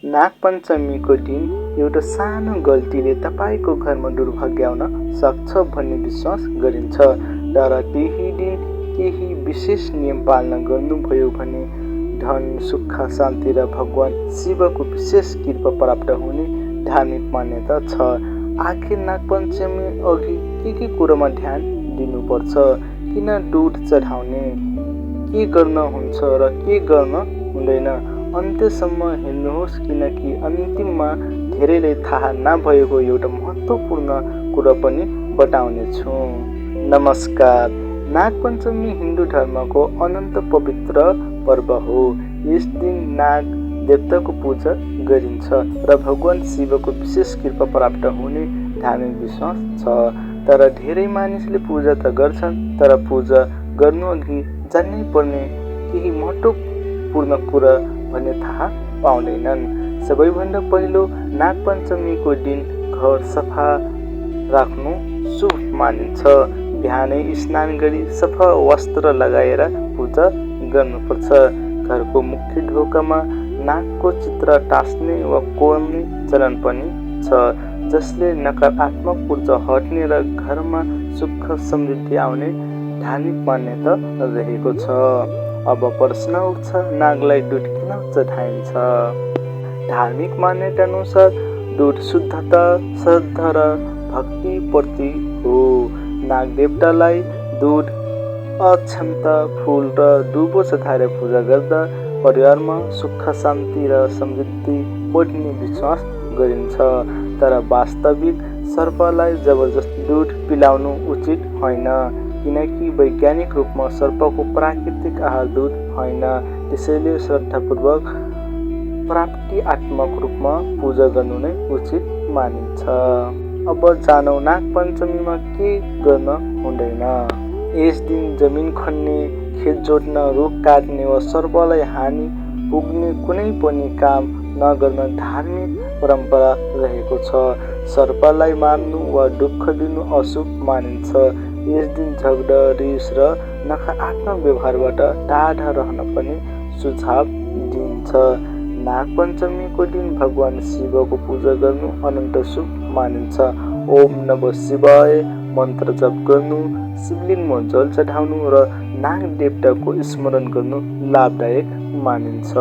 नागपञ्चमीको दिन एउटा सानो गल्तीले तपाईँको घरमा दुर्भाग्य आउन सक्छ भन्ने विश्वास गरिन्छ। तर त्यही दिन केही विशेष नियम पालना गर्नुभयो भने धन, सुख, शान्ति र भगवान शिवको विशेष कृपा प्राप्त हुने धार्मिक मान्यता छ। आखिर नागपञ्चमी अघि के कुरोमा ध्यान दिनुपर्छ, किन दुध चढाउने, के गर्न हुन्छ र के गर्न हुँदैन, अन्त्यसम्म हेर्नुहोस्, किनकि अन्तिममा धेरैले थाहा नभएको एउटा महत्त्वपूर्ण कुरा पनि बताउने छु। नमस्कार। नागपञ्चमी हिन्दू धर्मको अनन्त पवित्र पर्व हो। यस दिन नाग देवताको पूजा गरिन्छ र भगवान शिवको विशेष कृपा प्राप्त हुने धार्मिक विश्वास छ। तर धेरै मानिसले पूजा त गर्छन्, तर पूजा गर्नुअघि जान्नै पर्ने केही महत्त्वपूर्ण कुरा भन्ने थाहा पाउँदैनन्। सबैभन्दा पहिलो, नागपञ्चमीको दिन घर सफा राख्नु शुभ मानिन्छ। बिहानै स्नान गरी सफा वस्त्र लगाएर पूजा गर्नुपर्छ। घरको मुख्य ढोकामा नागको चित्र टाँस्ने वा कोर्ने चलन पनि छ, जसले नकारात्मक ऊर्जा हट्ने र घरमा सुख समृद्धि आउने धार्मिक मान्यता रहेको छ। अब प्रश्न उठ्छ, नागलाई दुध किन चढाइन्छ? धार्मिक मान्यता अनुसार दुध शुद्धता, श्रद्धा र भक्ति प्रतीक हो। नाग देवतालाई दुध, अक्षता, फूल र दुबो चढाएर पूजा गर्दा परिवारमा सुख, शान्ति र समृद्धि बढ्ने विश्वास गरिन्छ। तर वास्तविक सर्पलाई जबरजस्ती दुध पिलाउनु उचित होइन, किनकि वैज्ञानिक रूपमा सर्पको प्राकृतिक आहार दुध होइन। त्यसैले श्रद्धापूर्वक प्राप्तिआत्मक रूपमा पूजा गर्नु नै उचित मानिन्छ। अब जानौँ नागपञ्चमीमा के गर्न हुँदैन। यस दिन जमिन खन्ने, खेत जोत्न, रुख काट्ने वा सर्पलाई हानि पुग्ने कुनै पनि काम नगर्न धार्मिक परम्परा रहेको छ। सर्पलाई मार्नु वा दुःख दिनु अशुभ मानिन्छ। यस दिन झगडा, रिस र नकारात्मक व्यवहारबाट टाढा रहन पनि सुझाव दिइन्छ। नागपञ्चमीको दिन भगवान शिवको पूजा गर्नु अनन्त शुभ मानिन्छ। ओम नमः शिवाय मन्त्र जप गर्नु, शिवलिङ्गमा जल चढाउनु र नाग देवताको स्मरण गर्नु लाभदायक मानिन्छ।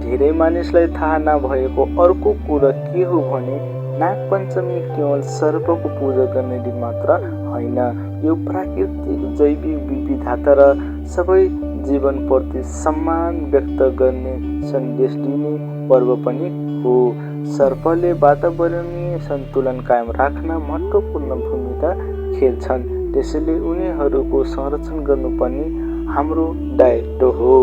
धेरै मानिसलाई थाहा नभएको अर्को कुरा के हो भने नागपञ्चमी केवल सर्पको पूजा गर्ने दिन मात्र होइन, यो प्राकृतिक जैविक विविधता र सबै जीवनप्रति सम्मान व्यक्त गर्ने सन्देश दिने पर्व पनि हो। सर्पले वातावरणीय सन्तुलन कायम राख्न महत्त्वपूर्ण भूमिका खेल्छन्, त्यसैले उनीहरूको संरक्षण गर्नुपर्ने हाम्रो दायित्व हो।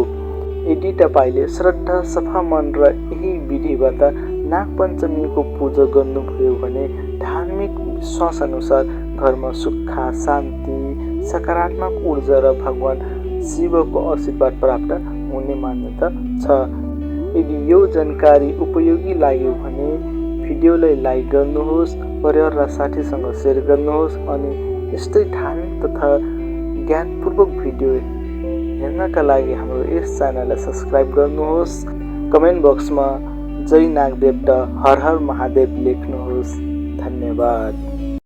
यदि तपाईँले श्रद्धा, सफा मन र यही विधिबाट नागपञ्चमीको पूजा गर्नुभयो भने धार्मिक विश्वासअनुसार घरमा सुख, शान्ति, सकारात्मक ऊर्जा र भगवान शिवको आशीर्वाद प्राप्त हुने मान्यता छ। यदि यो जानकारी उपयोगी लाग्यो भने भिडियोलाई लाइक गर्नुहोस्, परिवार र साथीसँग सेयर गर्नुहोस् अनि यस्तै धार्मिक तथा ज्ञानपूर्वक भिडियो हेर्नका लागि हाम्रो यस च्यानललाई सब्स्क्राइब गर्नुहोस्। कमेन्ट बक्समा जय नागदेवता, हर हर महादेव लेख्नुहोस्। धन्यवाद।